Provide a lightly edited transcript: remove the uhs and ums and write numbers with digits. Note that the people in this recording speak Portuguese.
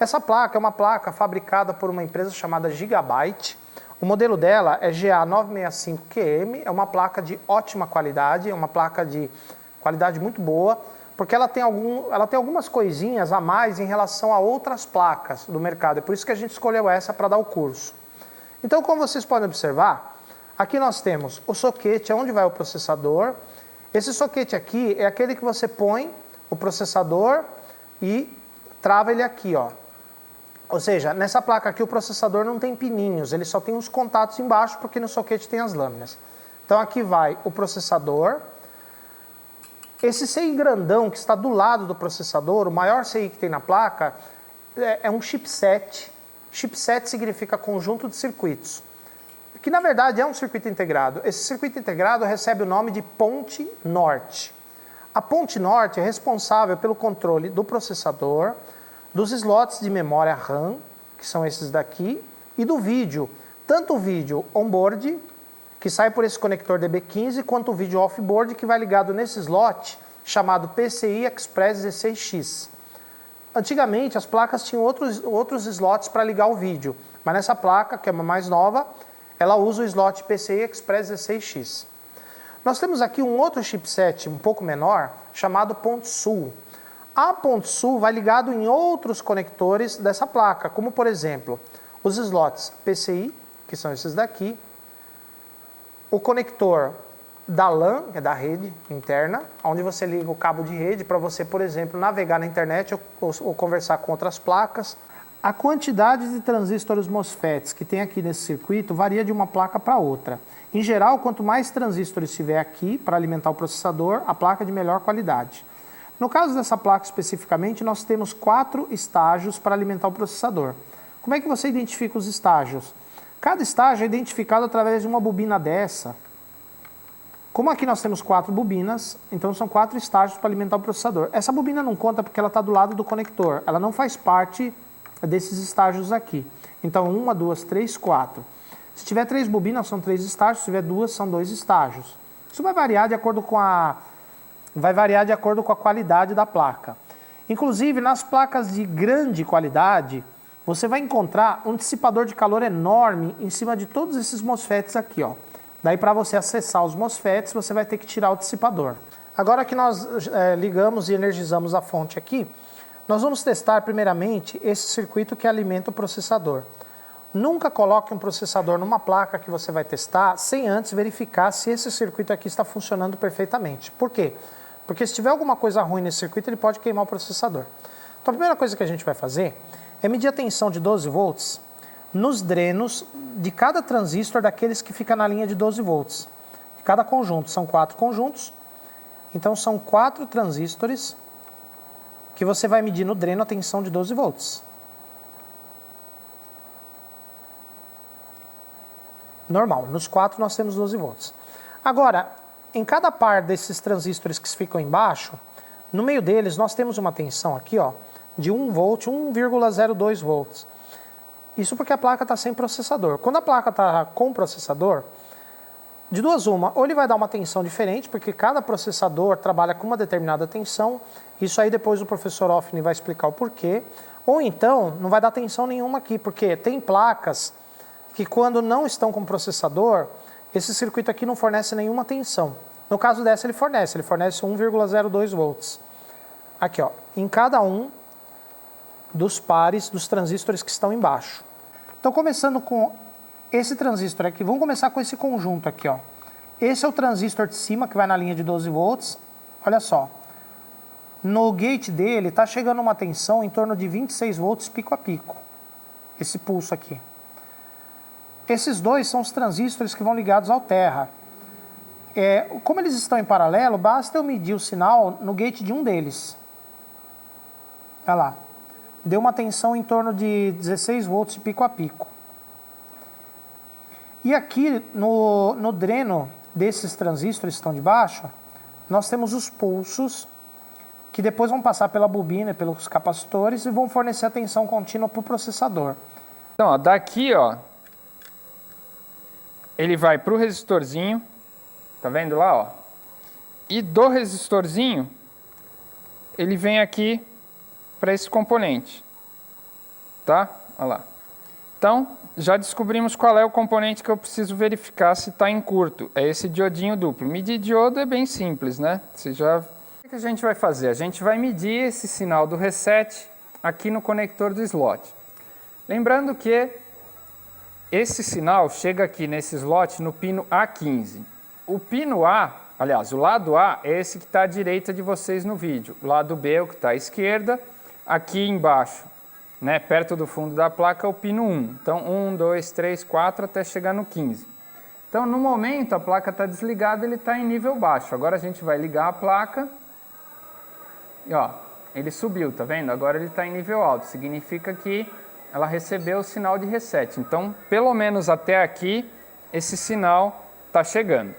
Essa placa é uma placa fabricada por uma empresa chamada Gigabyte. O modelo dela é GA965QM, é uma placa de ótima qualidade, é uma placa de qualidade muito boa, porque ela tem algumas coisinhas a mais em relação a outras placas do mercado. É por isso que a gente escolheu essa para dar o curso. Então, como vocês podem observar, aqui nós temos o soquete, onde vai o processador. Esse soquete aqui é aquele que você põe o processador e trava ele aqui, ó. Ou seja, nessa placa aqui o processador não tem pininhos, ele só tem os contatos embaixo porque no soquete tem as lâminas. Então aqui vai o processador. Esse CI grandão que está do lado do processador, o maior CI que tem na placa, é um chipset. Chipset significa conjunto de circuitos, que na verdade é um circuito integrado. Esse circuito integrado recebe o nome de ponte norte. A ponte norte é responsável pelo controle do processador, dos slots de memória RAM, que são esses daqui, e do vídeo. Tanto o vídeo onboard, que sai por esse conector DB15, quanto o vídeo offboard, que vai ligado nesse slot, chamado PCI Express 16X. Antigamente, as placas tinham outros slots para ligar o vídeo, mas nessa placa, que é uma mais nova, ela usa o slot PCI Express 16X. Nós temos aqui um outro chipset um pouco menor, chamado ponte sul. A ponte sul vai ligado em outros conectores dessa placa, como por exemplo, os slots PCI, que são esses daqui, o conector da LAN, que é da rede interna, onde você liga o cabo de rede para você, por exemplo, navegar na internet ou conversar com outras placas. A quantidade de transistores MOSFETs que tem aqui nesse circuito varia de uma placa para outra. Em geral, quanto mais transistores tiver aqui para alimentar o processador, a placa é de melhor qualidade. No caso dessa placa especificamente, nós temos 4 estágios para alimentar o processador. Como é que você identifica os estágios? Cada estágio é identificado através de uma bobina dessa. Como aqui nós temos 4 bobinas, então são 4 estágios para alimentar o processador. Essa bobina não conta porque ela está do lado do conector, ela não faz parte desses estágios aqui. Então 1, 2, 3, 4. Se tiver 3 bobinas, são 3 estágios, se tiver 2, são 2 estágios. Isso vai variar de acordo com a qualidade da placa. Inclusive, nas placas de grande qualidade, você vai encontrar um dissipador de calor enorme em cima de todos esses MOSFETs aqui, ó. Daí, para você acessar os MOSFETs, você vai ter que tirar o dissipador. Agora que nós ligamos e energizamos a fonte aqui, nós vamos testar primeiramente esse circuito que alimenta o processador. Nunca coloque um processador numa placa que você vai testar sem antes verificar se esse circuito aqui está funcionando perfeitamente. Por quê? Porque se tiver alguma coisa ruim nesse circuito, ele pode queimar o processador. Então a primeira coisa que a gente vai fazer é medir a tensão de 12 volts nos drenos de cada transistor daqueles que fica na linha de 12 volts. De cada conjunto, são 4 conjuntos, então são 4 transistores que você vai medir no dreno a tensão de 12 volts. Normal, nos 4 nós temos 12 volts. Agora, em cada par desses transistores que ficam embaixo, no meio deles nós temos uma tensão aqui, ó, de 1 volt, 1,02 volts. Isso porque a placa está sem processador. Quando a placa está com processador, de duas uma, ou ele vai dar uma tensão diferente, porque cada processador trabalha com uma determinada tensão, isso aí depois o professor Hoffman vai explicar o porquê, ou então não vai dar tensão nenhuma aqui, porque tem placas que quando não estão com processador, esse circuito aqui não fornece nenhuma tensão. No caso dessa ele fornece 1,02 volts. Aqui, ó, em cada um dos pares dos transistores que estão embaixo. Então começando com esse transistor aqui, vamos começar com esse conjunto aqui, ó. Esse é o transistor de cima que vai na linha de 12 volts. Olha só, no gate dele está chegando uma tensão em torno de 26 volts pico a pico. Esse pulso aqui. Esses dois são os transistores que vão ligados ao terra. Como eles estão em paralelo, basta eu medir o sinal no gate de um deles. Olha lá. Deu uma tensão em torno de 16 volts pico a pico. E aqui no dreno desses transistores que estão de baixo, nós temos os pulsos que depois vão passar pela bobina, pelos capacitores e vão fornecer a tensão contínua para o processador. Então, ó, daqui, ó, ele vai para o resistorzinho, tá vendo lá, ó? E do resistorzinho, ele vem aqui para esse componente. tá? Olha lá. Então, já descobrimos qual é o componente que eu preciso verificar se está em curto. É esse diodinho duplo. Medir diodo é bem simples, né? O que a gente vai fazer? A gente vai medir esse sinal do reset aqui no conector do slot. Lembrando que esse sinal chega aqui nesse slot no pino A15. O pino A, aliás, o lado A é esse que está à direita de vocês no vídeo. O lado B é o que está à esquerda. Aqui embaixo, né, perto do fundo da placa, é o pino 1. Então, 1, 2, 3, 4 até chegar no 15. Então, no momento, a placa está desligada, ele está em nível baixo. Agora a gente vai ligar a placa e ó, ele subiu, tá vendo? Agora ele está em nível alto. Significa que ela recebeu o sinal de reset. Então, pelo menos até aqui, esse sinal está chegando.